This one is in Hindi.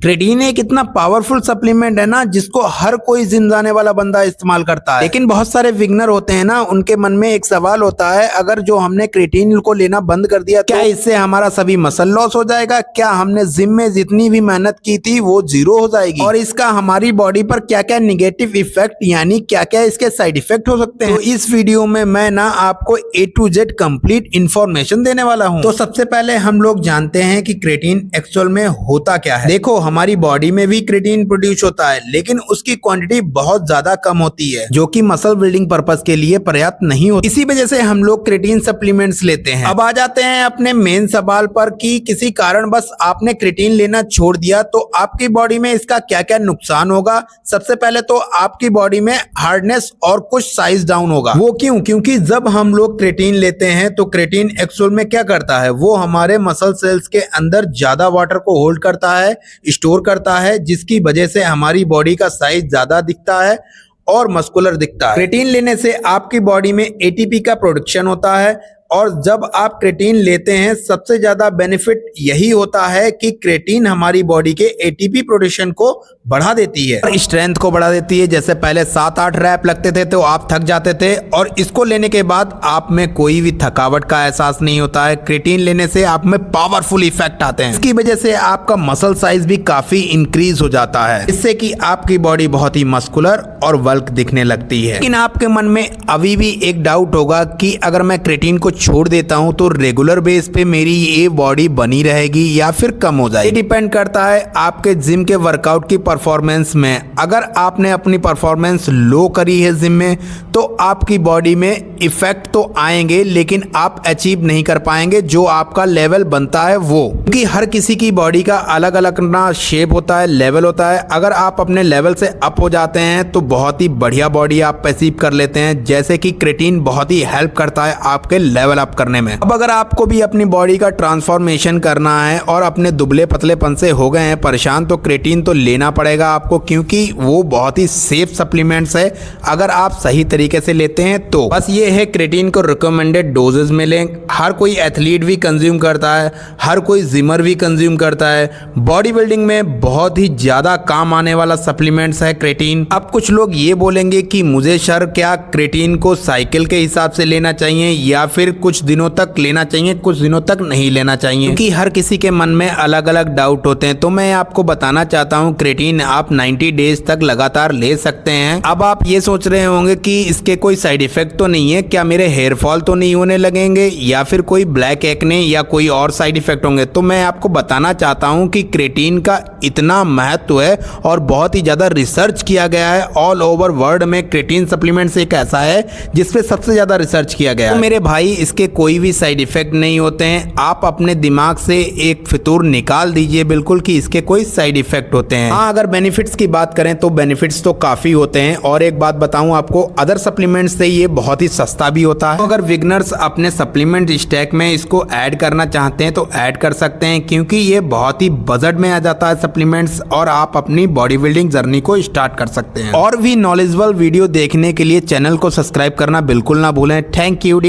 क्रेटीन एक इतना पावरफुल सप्लीमेंट है ना जिसको हर कोई जिम जाने वाला बंदा इस्तेमाल करता है। लेकिन बहुत सारे बिगिनर होते हैं ना, उनके मन में एक सवाल होता है, अगर जो हमने क्रेटीन को लेना बंद कर दिया क्या इससे हमारा सभी मसल लॉस हो जाएगा? क्या हमने जिम में जितनी भी मेहनत की थी वो जीरो हो जाएगी? और इसका हमारी बॉडी पर क्या क्या निगेटिव इफेक्ट यानी क्या क्या इसके साइड इफेक्ट हो सकते हैं? तो इस वीडियो में मैं ना आपको A to Z complete information देने वाला हूँ। तो सबसे पहले हम लोग जानते हैं कि क्रेटीन एक्चुअल में होता क्या है। देखो, हमारी बॉडी में भी क्रेटीन प्रोड्यूस होता है, लेकिन उसकी क्वांटिटी बहुत ज्यादा कम होती है, जो कि मसल बिल्डिंग पर्पस के लिए पर्याप्त नहीं होती। इसी वजह से हम लोग क्रेटीन सप्लीमेंट्स लेते हैं। अब आ जाते हैं अपने मेन सवाल पर कि किसी कारण बस आपने क्रेटीन लेना छोड़ दिया तो आपकी बॉडी में इसका क्या क्या नुकसान होगा। सबसे पहले तो आपकी बॉडी में हार्डनेस और कुछ साइज डाउन होगा। वो क्यों? क्योंकि जब हम लोग क्रेटीन लेते हैं तो क्रेटीन एक्चुअल में क्या करता है, वो हमारे मसल सेल्स के अंदर ज्यादा वाटर को होल्ड करता है, स्टोर करता है, जिसकी वजह से हमारी बॉडी का साइज ज्यादा दिखता है और मस्कुलर दिखता है। क्रेटीन लेने से आपकी बॉडी में एटीपी का प्रोडक्शन होता है, और जब आप क्रेटीन लेते हैं सबसे ज्यादा बेनिफिट यही होता है कि क्रेटीन हमारी बॉडी के एटीपी प्रोडक्शन को बढ़ा देती है और स्ट्रेंथ को बढ़ा देती है। जैसे पहले 7-8 रैप लगते थे तो आप थक जाते थे, और इसको लेने के बाद आप में कोई भी थकावट का एहसास नहीं होता है। क्रेटीन लेने से आप में पावरफुल इफेक्ट आते हैं। इसकी वजह से आपका मसल साइज भी काफी इंक्रीज हो जाता है, इससे कि आपकी बॉडी बहुत ही मस्कुलर और बल्क दिखने लगती है। लेकिन आपके मन में अभी भी एक डाउट होगा कि अगर मैं क्रेटीन को छोड़ देता हूं तो रेगुलर बेस पे मेरी ये बॉडी बनी रहेगी या फिर कम हो जाएगी। ये डिपेंड करता है आपके जिम के वर्कआउट की परफॉर्मेंस में। अगर आपने अपनी परफॉर्मेंस लो करी है जिम में तो आपकी बॉडी में इफेक्ट तो आएंगे, लेकिन आप अचीव नहीं कर पाएंगे जो आपका लेवल बनता है वो, क्योंकि हर किसी की बॉडी का अलग अलग ना शेप होता है, लेवल होता है। अगर आप अपने लेवल से अप हो जाते हैं तो बहुत ही बढ़िया बॉडी आप अचीव कर लेते हैं, जैसे कि क्रेटीन बहुत ही हेल्प करता है आपके लेवल अप करने में। अब अगर आपको भी अपनी बॉडी का ट्रांसफॉर्मेशन करना है और अपने दुबले पतलेपन से हो गए हैं परेशान, तो क्रेटीन तो लेना पड़ेगा आपको, क्योंकि वो बहुत ही सेफ सप्लीमेंट्स है अगर आप सही तरीके से लेते हैं तो। बस ये है, क्रेटीन को रिकमेंडेड डोजेस में लें। हर कोई एथलीट भी कंज्यूम करता है, हर कोई जिमर भी कंज्यूम करता है। बॉडी बिल्डिंग में बहुत ही ज्यादा काम आने वाला सप्लीमेंट्स है क्रेटीन। अब कुछ लोग ये बोलेंगे कि मुझे सर क्या क्रेटीन को साइकिल के हिसाब से लेना चाहिए या फिर कुछ दिनों तक लेना चाहिए, कुछ दिनों तक नहीं लेना चाहिए, क्योंकि हर किसी के मन में अलग अलग डाउट होते हैं। तो मैं आपको बताना चाहता हूं, क्रेटीन आप 90 डेज तक लगातार ले सकते हैं। अब आप ये सोच रहे होंगे कि इसके कोई साइड इफेक्ट तो नहीं है, क्या मेरे हेयर फॉल तो नहीं होने लगेंगे या फिर कोई ब्लैक एक्ने या कोई और साइड इफेक्ट होंगे? तो मैं आपको बताना चाहता हूं कि क्रेटीन का इतना महत्व है और बहुत ही ज्यादा रिसर्च किया गया है। ऑल ओवर वर्ल्ड में क्रेटीन सप्लीमेंट्स एक ऐसा है जिसपे सबसे ज्यादा रिसर्च किया गया है। तो मेरे भाई, इसके कोई भी साइड इफेक्ट नहीं होते हैं। आप अपने दिमाग से एक फितूर निकाल दीजिए बिल्कुल कि इसके कोई साइड इफेक्ट होते हैं। हाँ, अगर बेनिफिट्स की बात करें तो बेनिफिट्स तो काफी होते हैं। और एक बात बताऊं आपको, अदर सप्लीमेंट्स से ये बहुत ही सस्ता भी होता है। तो अगर बिगिनर्स अपने सप्लीमेंट स्टैक में इसको ऐड करना चाहते हैं तो ऐड कर सकते हैं, क्योंकि ये बहुत ही बजट में आ जाता है सप्लीमेंट्स, और आप अपनी बॉडी बिल्डिंग जर्नी को स्टार्ट कर सकते हैं। और भी नॉलेजेबल वीडियो देखने के लिए चैनल को सब्सक्राइब करना बिल्कुल ना भूलें। Thank you.